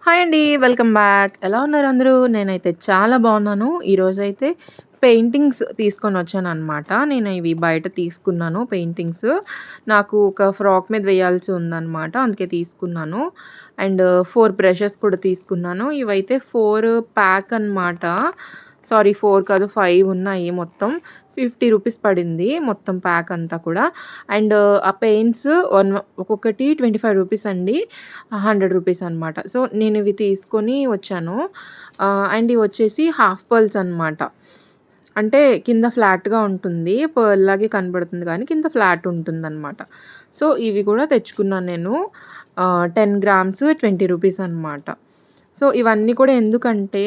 Hi అండి. Welcome back. ఎలా ఉన్నారు అందరూ? నేనైతే చాలా బాగున్నాను. ఈరోజైతే పెయింటింగ్స్ తీసుకొనొచ్చాననమాట. నేను ఇవి బయట తీసుకున్నాను పెయింటింగ్స్. నాకు ఒక ఫ్రాక్ మీద వేయాల్సి ఉందనమాట. అందుకే తీసుకున్నాను. అండ్ 4 బ్రషెస్ కూడా తీసుకున్నాను. ఇవైతే 4 ప్యాక్ అనమాట. సారీ 4 కాదు 5 ఉన్నాయి మొత్తం. 50 రూపీస్ పడింది మొత్తం ప్యాక్ అంతా కూడా. అండ్ ఆ పెయింట్స్ ఒక్కొక్కటి 25 రూపీస్ అండి. 100 రూపీస్ అనమాట. సో, నేనివి తీసుకొని వచ్చాను. అండ్ ఇవొచ్చేసి హాఫ్ పర్ల్స్ అనమాట. అంటే కింద ఫ్లాట్‌గా ఉంటుంది. పర్ల్‌లాగే కనబడుతుంది గానీ కింద ఫ్లాట్ ఉంటుందనమాట. సో, ఇవి కూడా తెచ్చుకున్నాను నేను. 10 గ్రామ్స్ 20 రూపీస్ అనమాట. సో, ఇవన్నీ కూడా ఎందుకంటే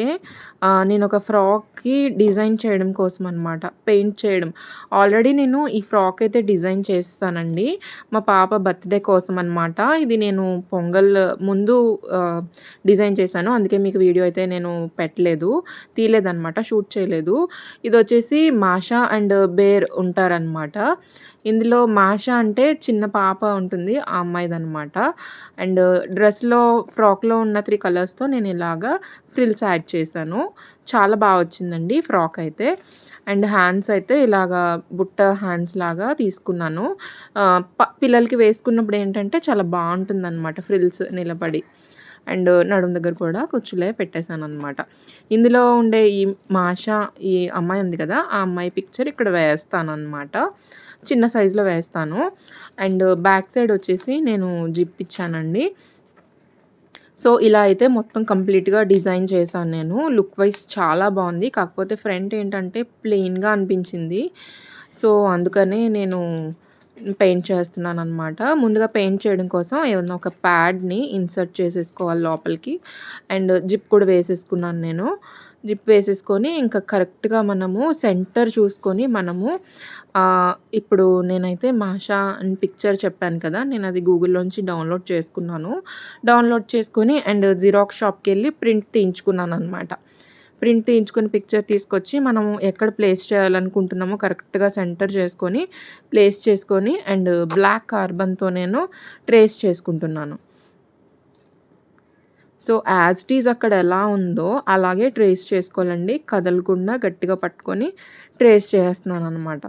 నేనొక ఫ్రాక్‌కి డిజైన్ చేయడం కోసమనమాట. పెయింట్ చేయడం. ఆల్రెడీ నేను ఈ ఫ్రాక్ అయితే డిజైన్ చేసేసానండి. మా పాప బర్త్‌డే కోసమనమాట. ఇది నేను పొంగల్ ముందు డిజైన్ చేశాను. అందుకే మీకు వీడియో అయితే నేను పెట్టలేదు. తీయలేదనమాట. షూట్ చేయలేదు. ఇదొచ్చేసి మాషా అండ్ బేర్ ఉంటారనమాట. ఇందులో మాషా అంటే చిన్న పాప ఉంటుంది. ఆ అమ్మాయిదనమాట. అండ్ ఫ్రాక్‌లో ఉన్న 3 కలర్స్‌తో నేనిలాగా ఫ్రిల్స్ యాడ్ చేశాను. చాలా వచ్చిందండి ఫ్రాక్ అయితే. అండ్ హ్యాండ్స్ అయితే ఇలాగా బుట్ట హ్యాండ్స్ లాగా తీసుకున్నాను. పిల్లలకి వేసుకున్నప్పుడు ఏంటంటే చాలా బావుంటుందనమాట ఫ్రిల్స్ నిలబడి. అండ్ నడుము దగ్గర కూడా కుచ్చులే పెట్టేసాననమాట. ఇందులో ఉండే ఈ మాషా ఈ అమ్మాయి ఉంది కదా! ఆ అమ్మాయి పిక్చర్ ఇక్కడ వేస్తాననమాట. చిన్న సైజులో వేస్తాను. అండ్ బ్యాక్ సైడ్ వచ్చేసి నేను జిప్ ఇచ్చానండి. సో, ఇలా అయితే మొత్తం కంప్లీట్‌గా డిజైన్ చేశాను నేను. లుక్ వైస్ చాలా బావుంది. కాకపోతే ఫ్రంట్ ఏంటంటే ప్లెయిన్‌గా అనిపించింది. సో, అందుకనే నేను పెయింట్ చేస్తున్నాననమాట. ముందుగా పెయింట్ చేయడం కోసం ఏమన్నా ఒక ప్యాడ్‌ని ఇన్సర్ట్ చేసేసుకోవాలి లోపలికి. అండ్ జిప్ కూడా వేసేసుకున్నాను నేను. జిప్ వేసేసుకొని ఇంకా కరెక్ట్‌గా మనము సెంటర్ చూసుకొని మనము ఇప్పుడు నేనైతే మాషా అని పిక్చర్ చెప్పాను కదా! నేనది గూగుల్‌లోంచి డౌన్‌లోడ్ చేసుకున్నాను. డౌన్‌లోడ్ చేసుకొని అండ్ జిరాక్స్ షాప్‌కెళ్ళి ప్రింట్ తీయించుకున్నాననమాట. ప్రింట్ తీయించుకొని పిక్చర్ తీసుకొచ్చి మనము ఎక్కడ ప్లేస్ చేయాలనుకుంటున్నామో కరెక్ట్‌గా సెంటర్ చేసుకొని, ప్లేస్ చేసుకొని అండ్ బ్లాక్ కార్బన్‌తో నేను ట్రేస్ చేసుకుంటున్నాను. సో, యాజ్ ఇట్ ఈజ్ అక్కడ ఎలా ఉందో అలాగే ట్రేస్ చేసుకోవాలండి. కదలకుండా గట్టిగా పట్టుకొని ట్రేస్ చేసేస్తున్నాననమాట.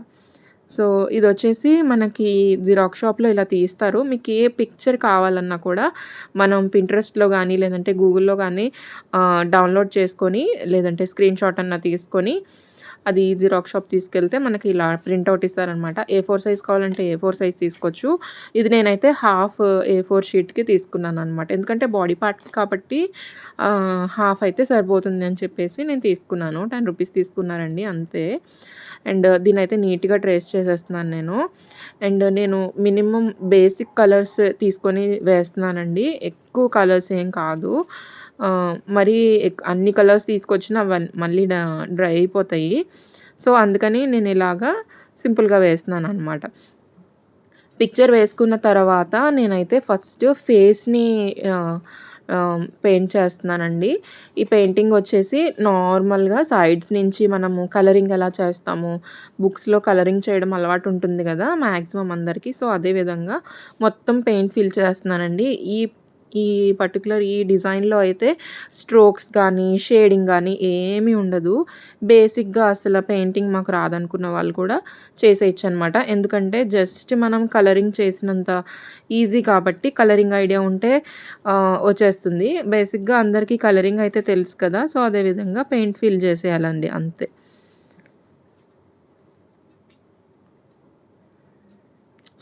సో, ఇదొచ్చేసి మనకి జిరాక్స్ షాప్‌లో ఇలా తీస్తారు. మీకు ఏ పిక్చర్ కావాలన్నా కూడా మనం పింట్రెస్ట్‌లో గానీ, లేదంటే గూగుల్‌లో గానీ డౌన్‌లోడ్ చేసుకొని, లేదంటే స్క్రీన్‌షాట్ అన్నా తీసుకొని, అది జిరాక్స్ షాప్ తీసుకెళ్తే మనకి ఇలా ప్రింటౌట్ ఇస్తారనమాట. ఏ4 సైజ్ కావాలంటే ఏ4 సైజ్ తీసుకోవచ్చు. ఇది నేనైతే హాఫ్ ఏ4 షీట్‌కి తీసుకున్నాననమాట. ఎందుకంటే బాడీ పార్ట్‌కి కాబట్టి హాఫ్ అయితే సరిపోతుంది అని చెప్పేసి నేను తీసుకున్నాను. 10 రూపీస్ తీసుకున్నారండి అంతే. అండ్ దీన్నైతే నీట్‌గా ట్రేస్ చేసేస్తున్నాను నేను. అండ్ నేను మినిమమ్ బేసిక్ కలర్స్ తీసుకొని వేస్తున్నానండి. ఎక్కువ కలర్స్ ఏం కాదు. మరీ అన్ని కలర్స్ తీసుకొచ్చినా మళ్ళీ డ్రై అయిపోతాయి. సో, అందుకని నేనిలాగా సింపుల్‌గా వేస్తున్నాననమాట. పిక్చర్ వేసుకున్న తర్వాత నేనైతే ఫస్ట్ ఫేస్‌ని ఆహ్, పెయింట్ చేస్తున్నానండి. ఈ పెయింటింగ్ వచ్చేసి నార్మల్‌గా సైడ్స్ నుంచి మనము కలరింగ్ ఎలా చేస్తామో, బుక్స్‌లో కలరింగ్ చేయడం అలవాటు ఉంటుంది గదా! మాక్సిమం అందరికీ. సో, అదే విధంగా మొత్తం పెయింట్ ఫిల్ చేస్తున్నానండి. ఈ ఈ ఈ డిజైన్‌లో అయితే స్ట్రోక్స్ గానీ, షేడింగ్ గానీ ఏమీ ఉండదు. బేసిక్‌గా అసల పెయింటింగ్ మాకు రాదనుకున్న వాళ్ళు కూడా చేసేయొచ్చనమాట. ఎందుకంటే జస్ట్ మనం కలరింగ్ చేసినంత ఈజీ కాబట్టి కలరింగ్ ఐడియా ఉంటే వచ్చేస్తుంది. బేసిక్‌గా అందరికీ కలరింగ్ అయితే తెలుసు కదా! సో, అదే విధంగా పెయింట్ ఫిల్ చేసేయాలండి అంతే.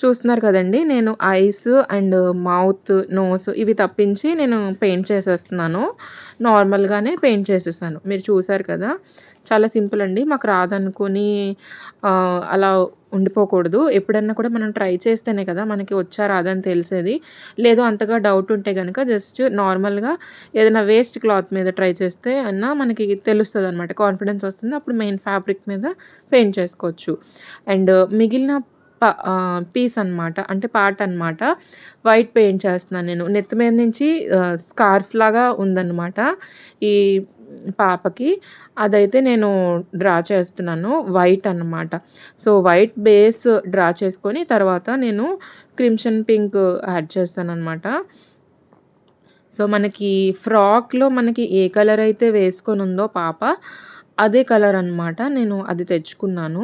చూస్తున్నారు కదండీ! నేను ఐస్ అండ్ మౌత్, నోస్ ఇవి తప్పించి నేను పెయింట్ చేసేస్తున్నాను. నార్మల్‌గానే పెయింట్ చేసేసాను. మీరు చూసారు కదా! చాలా సింపుల్ అండి. మాకు రాదనుకోని అలా ఉండిపోకూడదు. ఎప్పుడన్నా కూడా మనం ట్రై చేస్తేనే కదా మనకి వచ్చా రాదా అని తెలిసేది. లేదు అంతగా డౌట్ ఉంటే గనక జస్ట్ నార్మల్‌గా ఏదైనా వేస్ట్ క్లాత్ మీద ట్రై చేస్తే అన్నా మనకి తెలుస్తదనమాట. కాన్ఫిడెన్స్ వస్తుంది. అప్పుడు మెయిన్ ఫ్యాబ్రిక్ మీద పెయింట్ చేసుకోవచ్చు. అండ్ మిగిలిన పీస్ అనమాట. అంటే పార్ట్ అనమాట. వైట్ పెయింట్ చేస్తున్నాను నేను. నెత్తి మీద నుంచి స్కార్ఫ్‌లాగా ఉందనమాట. ఈ పాపకి. అదైతే నేను డ్రా చేస్తున్నాను. వైట్ అనమాట. సో, వైట్ బేస్ డ్రా చేసుకొని తర్వాత నేను క్రిమ్షన్ పింక్ యాడ్ చేస్తాననమాట. సో, మనకి ఫ్రాక్‌లో మనకి ఏ కలర్ అయితే వేసుకొనుందో పాప, అదే కలర్ అనమాట. నేను అది తెచ్చుకున్నాను.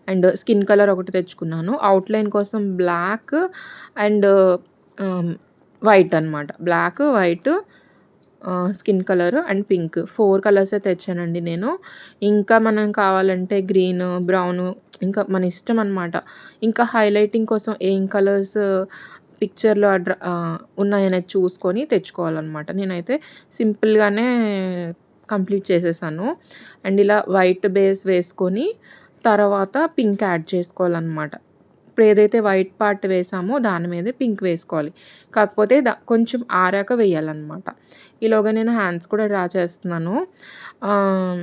అండ్ స్కిన్ కలర్ ఒకటి తెచ్చుకున్నాను. ఔట్‌లైన్ కోసం బ్లాక్ అండ్ ఆహ్, వైట్ అనమాట. Black, white, skin colour and pink 4 కలర్సే తెచ్చానండి నేను. ఇంకా మనం కావాలంటే గ్రీన్, బ్రౌను ఇంకా మన ఇష్టం అనమాట. ఇంకా హైలైటింగ్ కోసం ఏం కలర్స్ పిక్చర్‌లో ఉన్నాయనేది చూసుకొని తెచ్చుకోవాలనమాట. నేనైతే సింపుల్‌గానే కంప్లీట్ చేసేసాను. అండ్ ఇలా వైట్ బేస్ వేసుకొని తర్వాత పింక్ యాడ్ చేసుకోవాలనమాట. ఇప్పుడు ఏదైతే వైట్ పార్ట్ వేసామో దాని మీదే పింక్ వేసుకోవాలి. కాకపోతే కొంచెం ఆరాక వేయాలనమాట. ఈలోగా నేను హ్యాండ్స్ కూడా డ్రా చేస్తున్నాను. ఆహ్,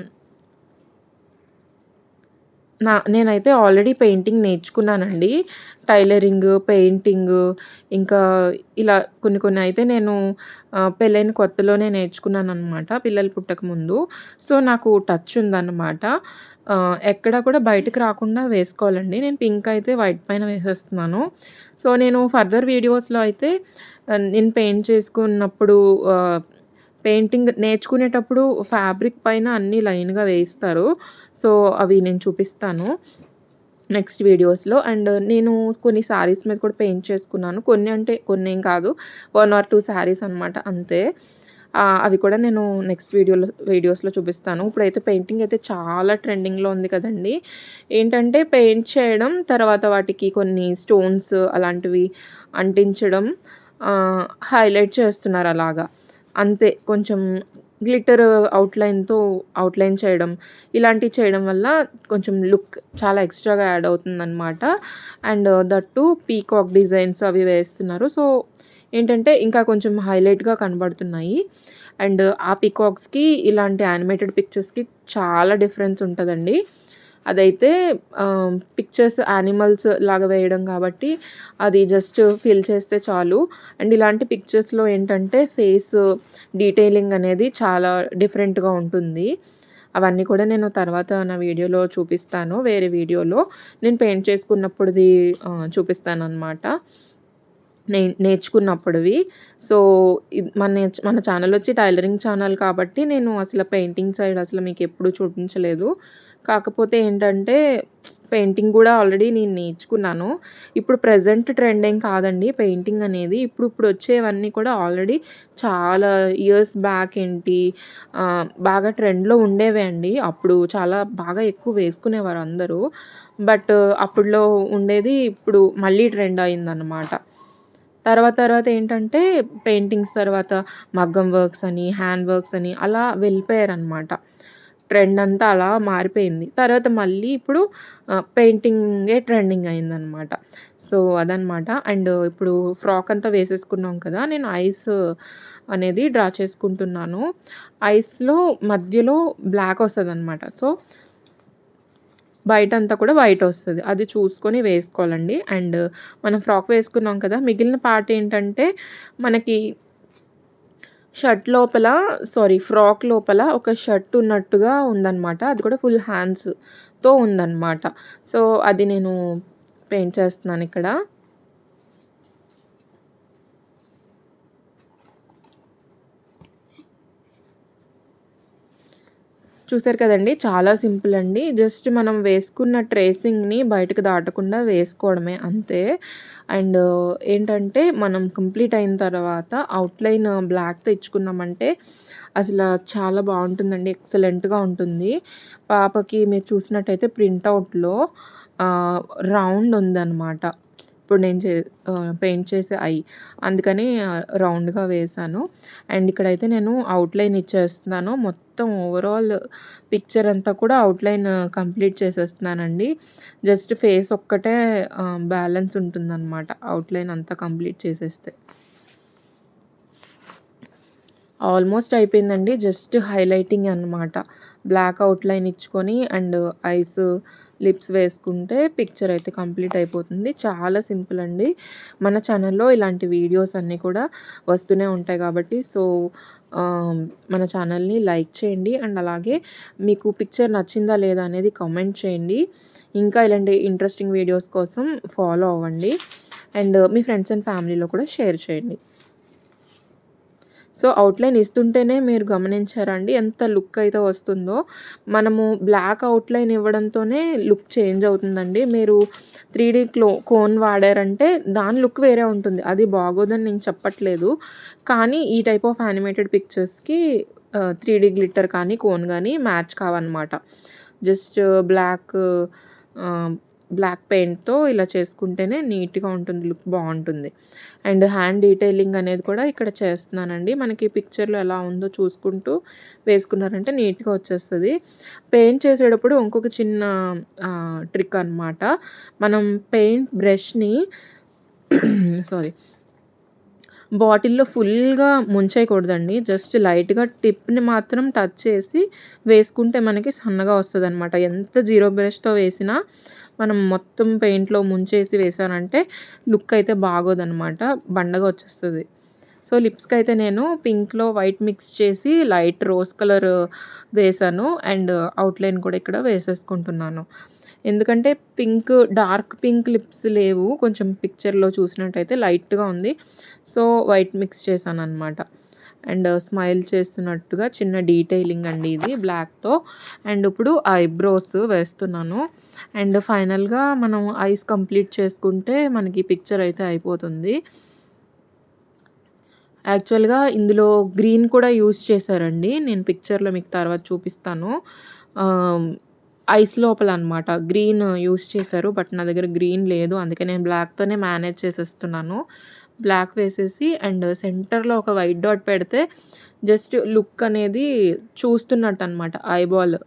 నేనైతే ఆల్రెడీ పెయింటింగ్ నేర్చుకున్నానండి. టైలరింగు, పెయింటింగు ఇంకా ఇలా కొన్ని కొన్ని అయితే నేను పెళ్ళైన కొత్తలోనే నేర్చుకున్నాననమాట. పిల్లలు పుట్టకముందు. సో, నాకు టచ్ ఉందన్నమాట. ఎక్కడ కూడా బయటకి రాకుండా వేసుకోవాలండి. నేను పింక్ అయితే వైట్ పైన వేసేస్తున్నాను. సో, నేను ఫర్దర్ వీడియోస్‌లో అయితే నేను పెయింట్ చేసుకున్నప్పుడు పెయింటింగ్ నేర్చుకునేటప్పుడు ఫ్యాబ్రిక్ పైన అన్నీ లైన్‌గా వేయిస్తారు. సో, అవి నేను చూపిస్తాను నెక్స్ట్ వీడియోస్‌లో. అండ్ నేను కొన్ని శారీస్ మీద కూడా పెయింట్ చేసుకున్నాను. కొన్ని అంటే కొన్నేం కాదు. 1 ఆర్ 2 శారీస్ అనమాట అంతే. అవి కూడా నేను నెక్స్ట్ వీడియోస్‌లో చూపిస్తాను. ఇప్పుడైతే పెయింటింగ్ అయితే చాలా ట్రెండింగ్‌లో ఉంది కదండీ! ఏంటంటే పెయింట్ చేయడం, తర్వాత వాటికి కొన్ని స్టోన్స్ అలాంటివి అంటించడం, హైలైట్ చేస్తున్నారు అలాగా. అంతే కొంచెం గ్లిటర్ ఔట్‌లైన్ చేయడం, ఇలాంటివి చేయడం వల్ల కొంచెం లుక్ చాలా ఎక్స్‌ట్రాగా యాడ్ అవుతుందనమాట. And that two peacock designs అవి వేస్తున్నారు. సో, ఏంటంటే ఇంకా కొంచెం హైలైట్‌గా కనబడుతున్నాయి. అండ్ ఆ పీకాక్స్‌కి ఇలాంటి యానిమేటెడ్ పిక్చర్స్‌కి చాలా డిఫరెన్స్ ఉంటదండి. అదైతే పిక్చర్స్ యానిమల్స్ లాగా వేయడం కాబట్టి అది జస్ట్ ఫిల్ చేస్తే చాలు. అండ్ ఇలాంటి పిక్చర్స్‌లో ఏంటంటే ఫేస్ డీటెయిలింగ్ అనేది చాలా డిఫరెంట్‌గా ఉంటుంది. అవన్నీ కూడా నేను తర్వాత నా వీడియోలో చూపిస్తాను. వేరే వీడియోలో నేను పెయింట్ చేసుకున్నప్పుడుది చూపిస్తాననమాట. నేర్చుకున్నప్పుడివి. సో, మన ఛానలొచ్చి టైలరింగ్ ఛానల్ కాబట్టి నేను అసల పెయింటింగ్ సైడ్ అసలు మీకెప్పుడు చూపించలేదు. కాకపోతే ఏంటంటే పెయింటింగ్ గూడా ఆల్రెడీ నేను నేర్చుకున్నాను. ఇప్పుడు ప్రెజెంట్ ట్రెండ్ ఏం కాదండి పెయింటింగ్ అనేది. ఇప్పుడొచ్చేవన్నీ కూడా ఆల్రెడీ చాలా ఇయర్స్ బ్యాక్ ఏంటి బాగా ట్రెండ్‌లో ఉండేవే అండి. అప్పుడు చాలా బాగా ఎక్కువ వేసుకునేవారు అందరూ. బట్ అప్పట్లో ఉండేది ఇప్పుడు మళ్ళీ ట్రెండ్ అయిందనమాట. తర్వాత ఏంటంటే పెయింటింగ్స్ తర్వాత మగ్గం వర్క్స్ అని, హ్యాండ్ వర్క్స్ అని అలా వెళ్ళిపోయారనమాట. ట్రెండ్ అంతా అలా మారిపోయింది. తర్వాత మళ్ళీ ఇప్పుడు పెయింటింగే ట్రెండింగ్ అయిందనమాట. సో, అదనమాట. అండ్ ఇప్పుడు ఫ్రాక్ అంతా వేసేసుకున్నాం కదా! నేను ఐస్ అనేది డ్రా చేసుకుంటున్నాను. ఐస్‌లో మధ్యలో బ్లాక్ వస్తదనమాట. సో, బయటంతా కూడా వైటొస్తది. అది చూసుకొని వేసుకోవాలండి. అండ్ మనం ఫ్రాక్ వేసుకున్నాం కదా! మిగిలిన పార్ట్ ఏంటంటే మనకి ఫ్రాక్ లోపల ఒక షర్ట్ ఉన్నట్టుగా ఉందనమాట. అది కూడా ఫుల్ హ్యాండ్స్‌తో ఉందనమాట. సో, అది నేను పెయింట్ చేస్తున్నానిక్కడ. చూసారు కదండీ! చాలా సింపుల్ అండి. జస్ట్ మనం వేసుకున్న ట్రేసింగ్‌ని బయటకు దాటకుండా వేసుకోవడమే అంతే. అండ్ ఏంటంటే మనం కంప్లీట్ అయిన తర్వాత ఔట్‌లైన్ బ్లాక్ తెచ్చుకున్నామంటే అసల చాలా బావుంటుందండి. ఎక్సలెంట్‌గా ఉంటుంది. పాపకి మీరు చూసినట్టయితే ప్రింటౌట్‌లో ఆహ్, రౌండ్ ఉందనమాట. ఇప్పుడు నేను పెయింట్ చేసే అందుకని రౌండ్‌గా వేశాను. అండ్ ఇక్కడైతే నేను ఔట్‌లైన్ ఇచ్చేస్తున్నాను. మొత్తం ఓవరాల్ పిక్చర్ అంతా కూడా ఔట్‌లైన్ కంప్లీట్ చేసేస్తున్నానండి. జస్ట్ ఫేస్ ఒక్కటే బ్యాలెన్స్ ఉంటుందనమాట. ఔట్‌లైన్ అంతా కంప్లీట్ చేసేస్తే. ఆల్మోస్ట్ అయిపోయిందండి. జస్ట్ హైలైటింగ్ అనమాట. బ్లాక్ ఔట్‌లైన్ ఇచ్చుకొని అండ్ ఐస్, లిప్స్ వేసుకుంటే పిక్చర్ అయితే కంప్లీట్ అయిపోతుంది. చాలా సింపుల్ అండి. మన ఛానల్‌లో ఇలాంటి వీడియోస్ అన్నీ కూడా వస్తూనే ఉంటాయి కాబట్టి మన ఛానల్‌ని లైక్ చేయండి. అండ్ అలాగే మీకు పిక్చర్ నచ్చిందా లేదా అనేది కామెంట్ చేయండి. ఇంకా ఇలాంటి ఇంట్రెస్టింగ్ వీడియోస్ కోసం ఫాలో అవ్వండి. అండ్ మీ ఫ్రెండ్స్ అండ్ ఫ్యామిలీలో కూడా షేర్ చేయండి. సో, అవుట్‌లైన్ ఇస్తుంటేనే మీరు గమనించారా అండి ఎంత లుక్ అయితే వస్తుందో. మనము బ్లాక్ అవుట్‌లైన్ ఇవ్వడంతోనే లుక్ చేంజ్ అవుతుందండి. మీరు 3 కోన్ వాడారంటే దాని లుక్ వేరే ఉంటుంది. అది బాగోదని నేను చెప్పట్లేదు. కానీ ఈ టైప్ ఆఫ్ యానిమేటెడ్ పిక్చర్స్‌కి 3 గ్లిట్టర్ కానీ, కోన్ గానీ మ్యాచ్ కావన్నమాట. జస్ట్ బ్లాక్ ఆహ్, బ్లాక్ పెయింట్‌తో ఇలా చేసుకుంటేనే నీట్‌గా ఉంటుంది. లుక్ బావుంటుంది. అండ్ హ్యాండ్ డీటెయిలింగ్ అనేది కూడా ఇక్కడ చేస్తున్నానండి. మనకి పిక్చర్‌లో ఎలా ఉందో చూసుకుంటూ వేసుకున్నారంటే నీట్‌గా వచ్చేస్తది. పెయింట్ చేసేటప్పుడు ఇంకొక చిన్న ట్రిక్ అనమాట. మనం పెయింట్ బ్రష్‌ని సారీ. బాటిల్‌లో ఫుల్‌గా ముంచేయకూడదండి. జస్ట్ లైట్‌గా టిప్‌ని మాత్రం టచ్ చేసి వేసుకుంటే మనకి సన్నగా వస్తదనమాట. ఎంత జీరో బ్రష్‌తో వేసినా మనం మొత్తం పెయింట్‌లో ముంచేసి వేసానంటే లుక్ అయితే బాగోదనమాట. బండగా వచ్చేస్తది. సో, లిప్స్‌కైతే నేను పింక్‌లో వైట్ మిక్స్ చేసి లైట్ రోజ్ కలర్ వేశాను. అండ్ అవుట్‌లైన్ కూడా ఇక్కడ వేసేసుకుంటున్నాను. ఎందుకంటే డార్క్ పింక్ లిప్స్ లేవు. కొంచెం పిక్చర్‌లో చూసినట్టయితే లైట్‌గా ఉంది. సో, వైట్ మిక్స్ చేశాననమాట. అండ్ స్మైల్ చేస్తున్నట్టుగా చిన్న డీటెయిలింగ్ అండి ఇది బ్లాక్‌తో. అండ్ ఇప్పుడు ఐబ్రోస్ వేస్తున్నాను. అండ్ ఫైనల్‌గా మనం ఐస్ కంప్లీట్ చేసుకుంటే మనకి పిక్చర్ అయితే అయిపోతుంది. యాక్చువల్‌గా ఇందులో గ్రీన్ కూడా యూజ్ చేశారండి. నేను పిక్చర్‌లో మీకు తర్వాత చూపిస్తాను. ఆహ్, ఐస్ లోపలనమాట. గ్రీన్ యూజ్ చేశారు. బట్ నా దగ్గర గ్రీన్ లేదు. అందుకే నేను బ్లాక్‌తోనే మేనేజ్ చేసేస్తున్నాను. బ్లాక్ వేసేసి అండ్ సెంటర్‌లో ఒక వైట్ డాట్ పెడితే జస్ట్ లుక్ అనేది చూస్తున్నట్టనమాట. ఐబాల్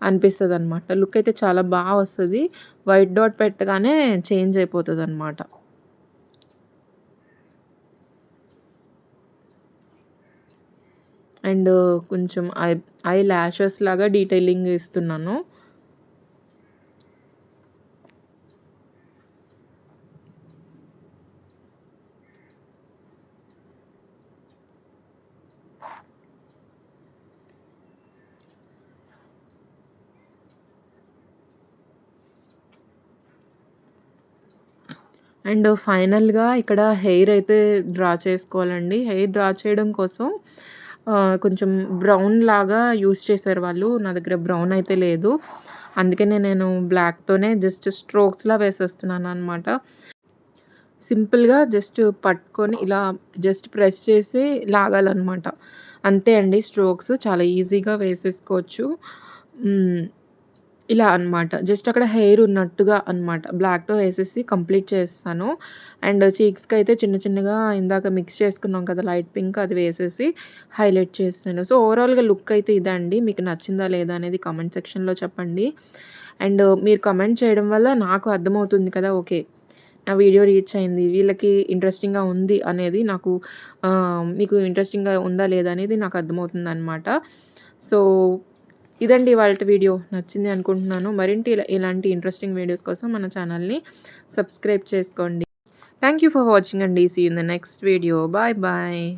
అనిపిస్తదనమాట. లుక్ అయితే చాలా వస్తది. వైట్ డాట్ పెట్టగానే చేంజ్ అయిపోతదనమాట. అండ్ కొంచెం ఐ లాషెస్ లాగా డీటెయిలింగ్ ఇస్తున్నాను. అండ్ ఫైనల్‌గా ఇక్కడ హెయిర్ అయితే డ్రా చేసుకోవాలండి. హెయిర్ డ్రా చేయడం కోసం కొంచెం బ్రౌన్ లాగా యూజ్ చేశారు వాళ్ళు. నా దగ్గర బ్రౌన్ అయితే లేదు. అందుకనే నేను బ్లాక్‌తోనే జస్ట్ స్ట్రోక్స్‌లా వేసేస్తున్నాననమాట. సింపుల్‌గా జస్ట్ పట్టుకొని ఇలా జస్ట్ ప్రెస్ చేసి లాగాలనమాట. అంతే అండి స్ట్రోక్స్. చాలా ఈజీగా వేసేసుకోవచ్చు. హ్మ్. ఇలా అనమాట. జస్ట్ అక్కడ హెయిర్ ఉన్నట్టుగా అనమాట. బ్లాక్‌తో వేసేసి కంప్లీట్ చేసేసాను. అండ్ చీక్స్‌కైతే చిన్న చిన్నగా ఇందాక మిక్స్ చేసుకున్నాం కదా! లైట్ పింక్ అది వేసేసి హైలైట్ చేసేసాను. సో, ఓవరాల్‌గా లుక్ అయితే ఇదండి. మీకు నచ్చిందా లేదా అనేది కామెంట్ సెక్షన్‌లో చెప్పండి. అండ్ మీరు కామెంట్ చేయడం వల్ల నాకు అర్థమవుతుంది కదా! ఓకే. నా వీడియో రీచ్ అయింది. వీళ్ళకి ఇంట్రెస్టింగ్‌గా ఉంది అనేది నాకు మీకు ఇంట్రెస్టింగ్‌గా ఉందా లేదా అనేది నాకు అర్థమవుతుందనమాట. సో, ఇదండి ఇవాల్టి వీడియో. నచ్చింది అనుకుంటున్నాను. మరింటి ఇలాంటి ఇంట్రెస్టింగ్ వీడియోస్ కోసం మన ఛానల్‌ని సబ్స్క్రైబ్ చేసుకోండి. థాంక్ యూ ఫర్ వాచింగ్ అండి. See you in the next video. Bye bye.